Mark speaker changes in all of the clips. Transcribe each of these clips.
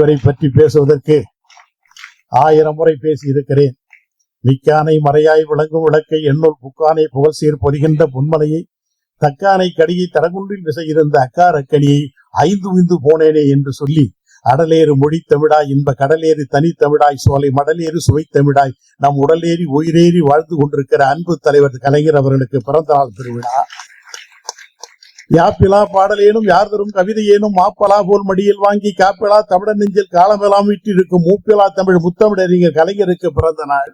Speaker 1: தலைவரை பற்றி பேசுவதற்கு 1000 முறை பேசி இருக்கிறேன். மிக்கானை மறையாய் விளங்கும் விளக்கை எண்ணுள் புக்கானை புகழ்சீர் பொறிகின்ற பொன்மலையை தக்கானை கடியை தடகுன்றில் விசையிருந்த அக்காரக்கனியை 5 விந்து போனேனே என்று சொல்லி அடலேறு மொழி தமிழாய் இன்ப கடலேறு தனித்தமிழாய் சோலை மடலேறு சுவைத்தமிழாய் நம் உடலேறி உயிரேறி வாழ்ந்து கொண்டிருக்கிற அன்பு தலைவர் கலைஞர் அவர்களுக்கு பிறந்த நாள் திருவிழா. யாப்பிலா பாடலேனும் யார் தரும் கவிதையேனும் மாப்பலா போல் மடியில் வாங்கி காப்பிலா தமிழர் நெஞ்சில் காலமெல்லாம் வீட்டிருக்கும் மூப்பிலா தமிழ் முத்தமிழறிஞர் கலைஞருக்கு பிறந்த நாள்.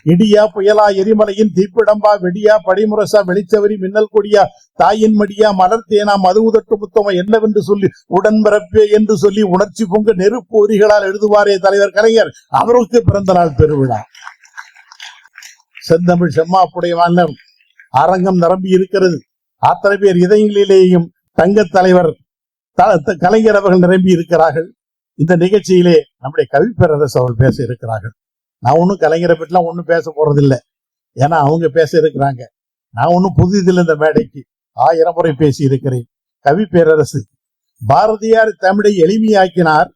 Speaker 1: இடியா புயலா எரிமலையின் தீப்பிடம்பா வெடியா படிமுரசா வெளிச்சவரி மின்னல் கொடியா தாயின் மடியா மலர்த்தேனா மது உதட்டு முத்தம என்னவென்று சொல்லி உடன்பிறப்பே என்று சொல்லி உணர்ச்சி பொங்க நெருப்பு ஒரிகளால் எழுதுவாரே தலைவர் கலைஞர் அவருக்கு பிறந்த நாள் பெருவிழா. செந்தமிழ் செம்மாப்புடைய மன்னர் அரங்கம் நிரம்பி இருக்கிறது. அத்தனை பேர் இதயங்களிலேயும் தங்க தலைவர் கலைஞர் அவர்கள் நிரம்பி இருக்கிறார்கள். இந்த நிகழ்ச்சியிலே நம்முடைய கவிப்பேரரசு அவர்கள் பேச இருக்கிறார்கள். நான் ஒன்னும் கலைஞரை பற்றிலாம் ஒன்னும் பேச போறதில்லை, ஏன்னா அவங்க பேச இருக்கிறாங்க. நான் ஒன்னும் புதிதில்லை, இந்த மேடைக்கு 1000 முறை பேசி இருக்கிறேன். கவிப்பேரரசு பாரதியார் தமிழை எளிமையாக்கினார்,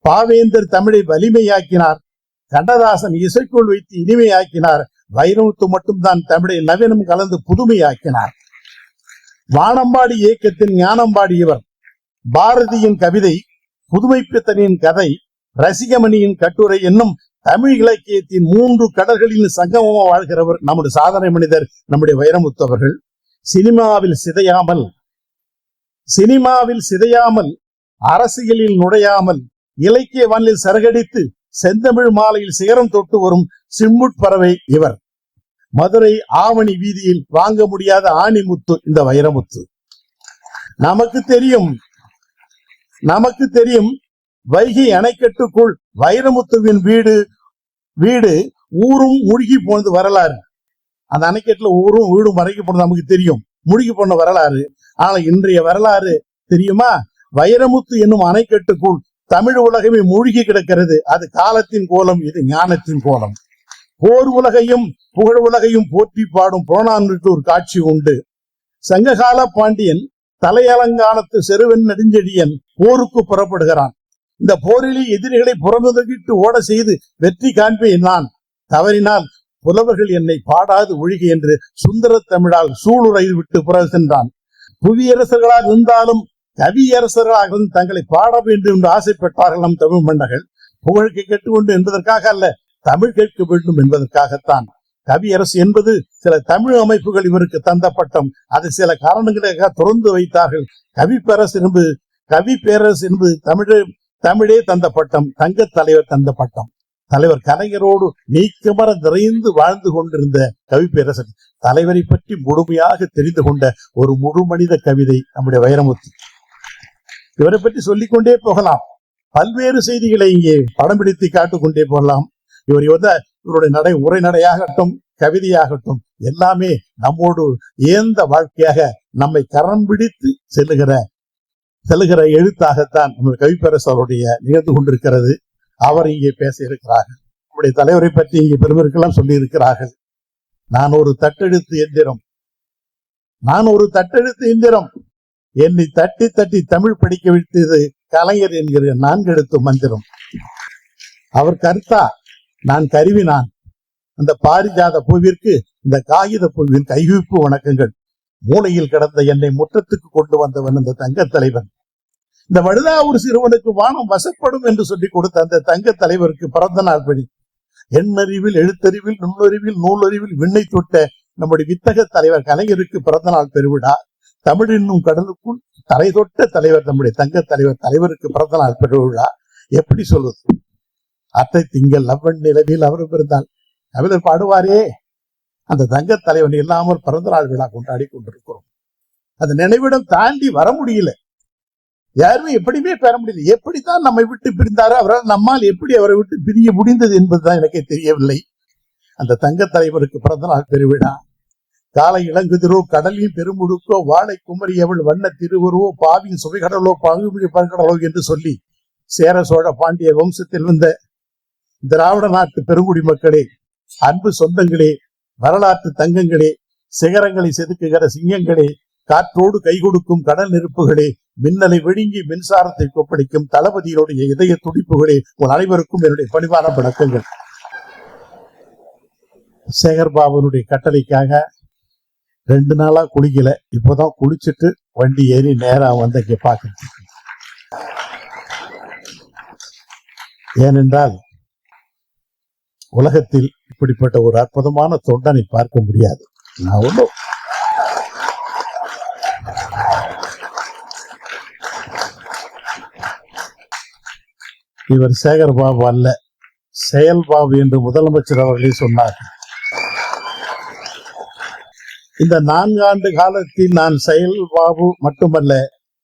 Speaker 1: பாவேந்தர் தமிழை வலிமையாக்கினார், கண்ணதாசன் இசைக்குள் வைத்து இனிமையாக்கினார், வைரமுத்து மட்டும்தான் தமிழை நவீனம் கலந்து புதுமையாக்கினார். வானம்பாடி இயக்கத்தின் ஞானம்பாடியவர். பாரதியின் கவிதை, புதுமைப்பித்தனின் கதை, ரசிகமணியின் கட்டுரை என்னும் தமிழ் இலக்கியத்தின் 3 கடல்களில் சங்கமமா வாழ்கிறவர் நம்முடைய சாதனை மனிதர் நம்முடைய வைரமுத்து அவர்கள். சினிமாவில் சிதையாமல் அரசியலில் நுழையாமல் இலக்கிய வானில் சரகடித்து செந்தமிழ் மாலையில் சிகரம் தொட்டு வரும் சிம்முட்பறவை இவர். மதுரை ஆவணி வீதியில் வாங்க முடியாத ஆணிமுத்து இந்த வைரமுத்து. நமக்கு தெரியும் வைகை அணைக்கட்டுக்குள் வைரமுத்துவின் வீடு ஊரும் மூழ்கி போனது வரலாறு. அந்த அணைக்கட்டுல ஊரும் வீடும் மறைக்க போனது நமக்கு தெரியும், மூழ்கி போன வரலாறு. ஆனா இன்றைய வரலாறு தெரியுமா? வைரமுத்து என்னும் அணைக்கட்டுக்குள் தமிழ் உலகமே மூழ்கி கிடக்கிறது. அது காலத்தின் கோலம், இது ஞானத்தின் கோலம். போர் உலகையும் புகழ் உலகையும் போற்றி பாடும் புறநானூற்று காட்சி உண்டு. சங்ககால பாண்டியன் தலையலங்கானத்து செருவன் நெடுஞ்செழியன் போருக்கு புறப்படுகிறான். இந்த போரிலே எதிரிகளை புறமுதுகிட்டு ஓட செய்து வெற்றி காண்பேன் நான், தவறினால் புலவர்கள் என்னை பாடாது ஒழிக என்று சுந்தர தமிழால் சூளுரை விட்டு புற சென்றான். புவியரசர்களாக இருந்தாலும் கவியரசர்களாக தங்களை பாட வேண்டும் என்று ஆசைப்பட்டார்கள் நம் தமிழ் மன்னர்கள். புகழுக்கு கேட்டுக்கொண்டு என்பதற்காக அல்ல, தமிழ் கேட்க வேண்டும் என்பதற்காகத்தான். கவியரசு என்பது சில தமிழ் அமைப்புகள் இவருக்கு தந்த பட்டம். அது சில காரணங்களுக்காக தொடர்ந்து வைத்தார்கள். கவிப்பேரரசு என்பது தமிழே தந்த பட்டம், தங்க தலைவர் தந்த பட்டம். தலைவர் கலைஞரோடு நீக்கமர நிறைந்து வாழ்ந்து கொண்டிருந்த கவிப்பேரரசன் தலைவரை பற்றி முழுமையாக தெரிந்து கொண்ட ஒரு முழு மனித கவிதை நம்முடைய வைரமுத்து. இவரை பற்றி சொல்லிக்கொண்டே போகலாம். பல்வேறு செய்திகளை இங்கே படம் பிடித்து காட்டுக்கொண்டே போகலாம். இவருடைய உரைநடையாகட்டும் கவிதையாகட்டும் எல்லாமே நம்மோடு ஏந்த வாழ்க்கையாக நம்மை கரம் பிடித்து செல்லுகிற எழுத்தாகத்தான் நம்ம கவிப்பேரரசு அவருடைய நிகழ்ந்து கொண்டிருக்கிறது. அவர் இங்கே பேச இருக்கிறார்கள். நம்முடைய தலைவரை பற்றி இங்கே பெருமருக்கெல்லாம் சொல்லி இருக்கிறார்கள். நான் ஒரு தட்டெழுத்து எந்திரம், என்னை தட்டி தட்டி தமிழ் படிக்க வைத்தது கலைஞர் என்கிற 4 எழுத்து மந்திரம். அவர் கருத்தா, நான் கருவினான். அந்த பாரிஜாத பூவிற்கு இந்த காகித பூவின் கைவிப்பு வணக்கங்கள். மூளையில் கிடந்த என்னை முற்றத்துக்கு கொண்டு வந்தவன் அந்த தங்க தலைவன். இந்த வழுதாவூர் சிறுவனுக்கு வானம் வசப்படும் என்று சொல்லி கொடுத்த அந்த தங்க தலைவருக்கு பிறந்த நாள் படி. எண்ணறிவில், எழுத்தறிவில், நுண்ணறிவில், நூலறிவில் விண்ணை தொட்ட நம்முடைய வித்தக தலைவர் கலைஞருக்கு பிறந்த நாள் பெருவிழா. தமிழ் என்னும் கடலுக்குள் தரை தொட்ட தலைவர் நம்முடைய தங்க தலைவருக்கு பிறந்த நாள் பெருவிழா. எப்படி சொல்வது? அத்தை திங்கள் லவ்வன் நிலவில் அவர் பிறந்தால் கவிஞர் பாடுவாரே, அந்த தங்க தலைவன் இல்லாமல் பிறந்த நாள் விழா கொண்டாடி கொண்டிருக்கிறோம். அந்த நினைவிடம் தாண்டி வர முடியல, யாருமே எப்படியுமே பெற முடியல. எப்படித்தான் நம்மை விட்டு பிரிந்தாரோ அவரால் நம்மால் எப்படி அவரை விட்டு பிரிய முடிந்தது என்பதுதான் எனக்கே தெரியவில்லை. அந்த தங்க தலைவருக்கு பிறந்த நாள் பெருவிழா. காலை இளங்குதிரோ கடலின் பெருமுழுக்கோ வாழை குமரி அவள் வண்ண திருவுருவோ பாவின் சுவைகடலோ பங்குமிழி பங்கடலோ என்று சொல்லி சேர சோழ பாண்டிய வம்சத்தில் வந்த திராவிட நாட்டு பெருங்குடி மக்களே, அன்பு சொந்தங்களே, வரலாற்று தங்கங்களே, சிகரங்களை செதுக்குகிற சிங்கங்களே, காற்றோடு கை கொடுக்கும் கடல் நெருப்புகளே, மின்னலை விழுங்கி மின்சாரத்தை கொப்பளிக்கும் தளபதியினுடைய இதய துடிப்புகளே உங்கள் அனைவருக்கும் என்னுடைய பணிவான வணக்கங்கள். சேகர்பாபுனுடைய கட்டளைக்காக 2 நாளா குளிக்கல, இப்போதான் குளிச்சுட்டு வண்டி ஏறி நேரா வந்து இங்க பார்க்க. ஏனென்றால் உலகத்தில் இப்படிப்பட்ட ஒரு அற்புதமான தொண்டனை பார்க்க முடியாது. நான் ஒன்றும் இவர் சேகர்பாபு அல்ல, செயல்பாபு என்று முதலமைச்சர் அவர்களே சொன்னார். இந்த 4 ஆண்டு காலத்தில் நான் செயல்பாபு மட்டுமல்ல,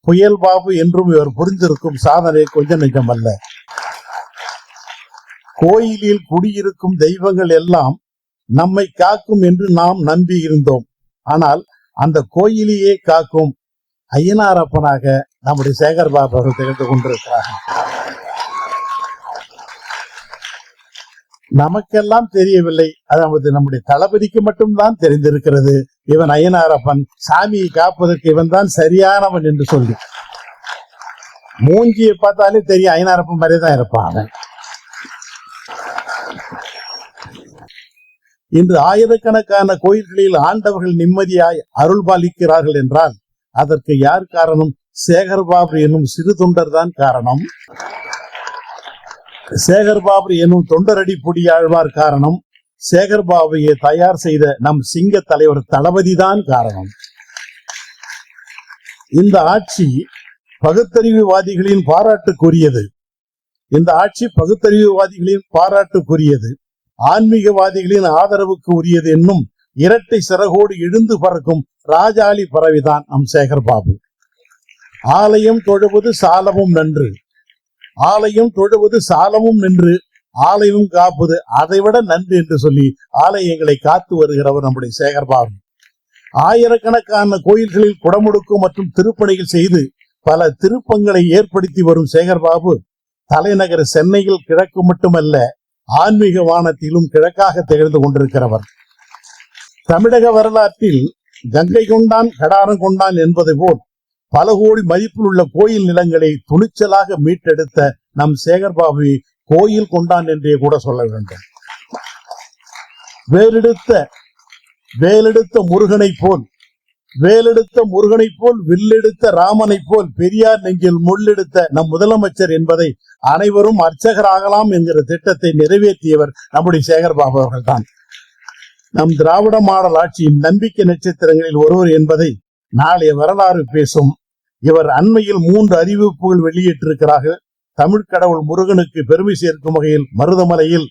Speaker 1: புயல் பாபு என்றும் இவர் புரிந்திருக்கும் சாதனை கொஞ்சம் நிஜமல்ல. கோயிலில் குடியிருக்கும் தெய்வங்கள் எல்லாம் நம்மை காக்கும் என்று நாம் நம்பி இருந்தோம். ஆனால் அந்த கோயிலையே காக்கும் ஐயனாரப்பனாக நம்முடைய சேகர்பாபு அவர்கள் திகழ்ந்து கொண்டிருக்கிறார்கள். நமக்கெல்லாம் தெரியவில்லை, அதாவது நம்முடைய தளபதிக்கு மட்டும்தான் தெரிந்திருக்கிறது. இவன் ஐயனாரப்பன், சாமியை காப்பதற்கு இவன் தான் சரியானவன் என்று சொல்லி. மூஞ்சியை பார்த்தாலே தெரியும் ஐயனாரப்பன் மாதிரிதான் இருப்பான் அவன். இன்று ஆயிரக்கணக்கான கோயில்களில் ஆண்டவர்கள் நிம்மதியாய் அருள் பாலிக்கிறார்கள் என்றால் அதற்கு யார் காரணம்? சேகர்பாபு என்னும் சிறு தொண்டர் தான் காரணம். சேகர்பாபு என்னும் தொண்டரடி பொடியாழ்வார் காரணம். சேகர்பாபுவை தயார் செய்த நம் சிங்க தலைவர் தளபதிதான் காரணம். இந்த ஆட்சி பகுத்தறிவுவாதிகளின் பாராட்டுக்குரியது. இந்த ஆட்சி பகுத்தறிவுவாதிகளின் பாராட்டுக்குரியது, ஆன்மீகவாதிகளின் ஆதரவுக்கு உரியது என்னும் இரட்டை சிறகோடு எழுந்து பறக்கும் ராஜாளி பறவைதான் நம் சேகர்பாபு. ஆலயம் தொழுவது சாலமும் நன்று, ஆலயம் தொழுவது சாலமும் நின்று ஆலயம் காப்பது அதைவிட நன்று என்று சொல்லி ஆலயங்களை காத்து வருகிறவர் நம்முடைய சேகர்பாபு. ஆயிரக்கணக்கான கோயில்களில் குடமுடுக்கு மற்றும் திருப்பணிகள் செய்து பல திருப்பங்களை ஏற்படுத்தி வரும் சேகர்பாபு தலைநகர் சென்னையில் கிழக்கு மட்டுமல்ல, ஆன்மீக வானத்திலும் கிழக்காக திகழ்ந்து கொண்டிருக்கிறவர். தமிழக வரலாற்றில் கங்கை கொண்டான் கடாரம் கொண்டான் என்பதை போல் பல கோடி மதிப்பில் உள்ள கோயில் நிலங்களை துணிச்சலாக மீட்டெடுத்த நம் சேகர்பாபுவை கோயில் கொண்டான் என்றே கூட சொல்ல வேண்டும். வேலெடுத்த முருகனை போல் வில்லெடுத்த ராமனை போல் பெரியார் நெஞ்சில் முள்ளெடுத்த நம் முதலமைச்சர் என்பதை அனைவரும் அர்ச்சகராகலாம் என்கிற திட்டத்தை நிறைவேற்றியவர் நம்முடைய சேகர்பாபு அவர்கள் தான். நம் திராவிட மாடல் ஆட்சியின் நம்பிக்கை நட்சத்திரங்களில் ஒருவர் என்பதை நாளைய வரலாறு பேசும். இவர் அண்மையில் 3 அறிவிப்புகள் வெளியிட்டிருக்கிறார்கள். தமிழ் கடவுள் முருகனுக்கு பெருமை சேர்க்கும் வகையில் மருதமலையில்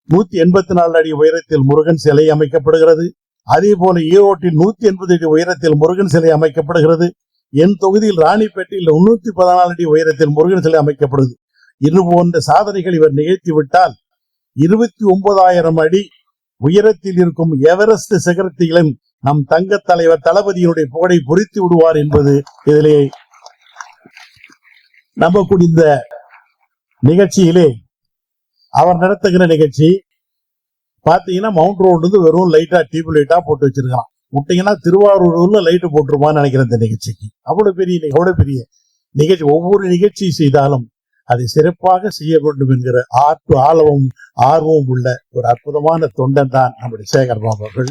Speaker 1: 184 அடி உயரத்தில் முருகன் சிலை அமைக்கப்படுகிறது. அதே போல ஈரோட்டில் 180 அடி உயரத்தில் முருகன் சிலை அமைக்கப்படுகிறது. என் தொகுதியில் ராணிப்பேட்டையில் 314 அடி உயரத்தில் முருகன் சிலை அமைக்கப்படுது. இது போன்ற சாதனைகள் இவர் நிகழ்த்திவிட்டால் 29,000 அடி உயரத்தில் இருக்கும் எவரெஸ்ட் சிகரத்திலும் நம் தங்க தலைவர் தளபதியினுடைய புகழை பொறித்து விடுவார் என்பது இதிலே நம்பக்கூடிய இந்த நிகழ்ச்சியிலே அவர் நடத்துகிற நிகழ்ச்சி பாத்தீங்கன்னா மவுண்ட் ரோடு வெறும் லைட்டா டியூப் லைட்டா போட்டு வச்சிருக்கான். விட்டீங்கன்னா திருவாரூர்ல லைட்டு போட்டுருமான்னு நினைக்கிறேன் இந்த நிகழ்ச்சிக்கு. அவ்வளவு பெரிய நிகழ்ச்சி. ஒவ்வொரு நிகழ்ச்சி செய்தாலும் அதை சிறப்பாக செய்ய வேண்டும் என்கிற ஆர்வமும் உள்ள ஒரு அற்புதமான தொண்டன் தான் நம்முடைய சேகர்பாபு அவர்கள்.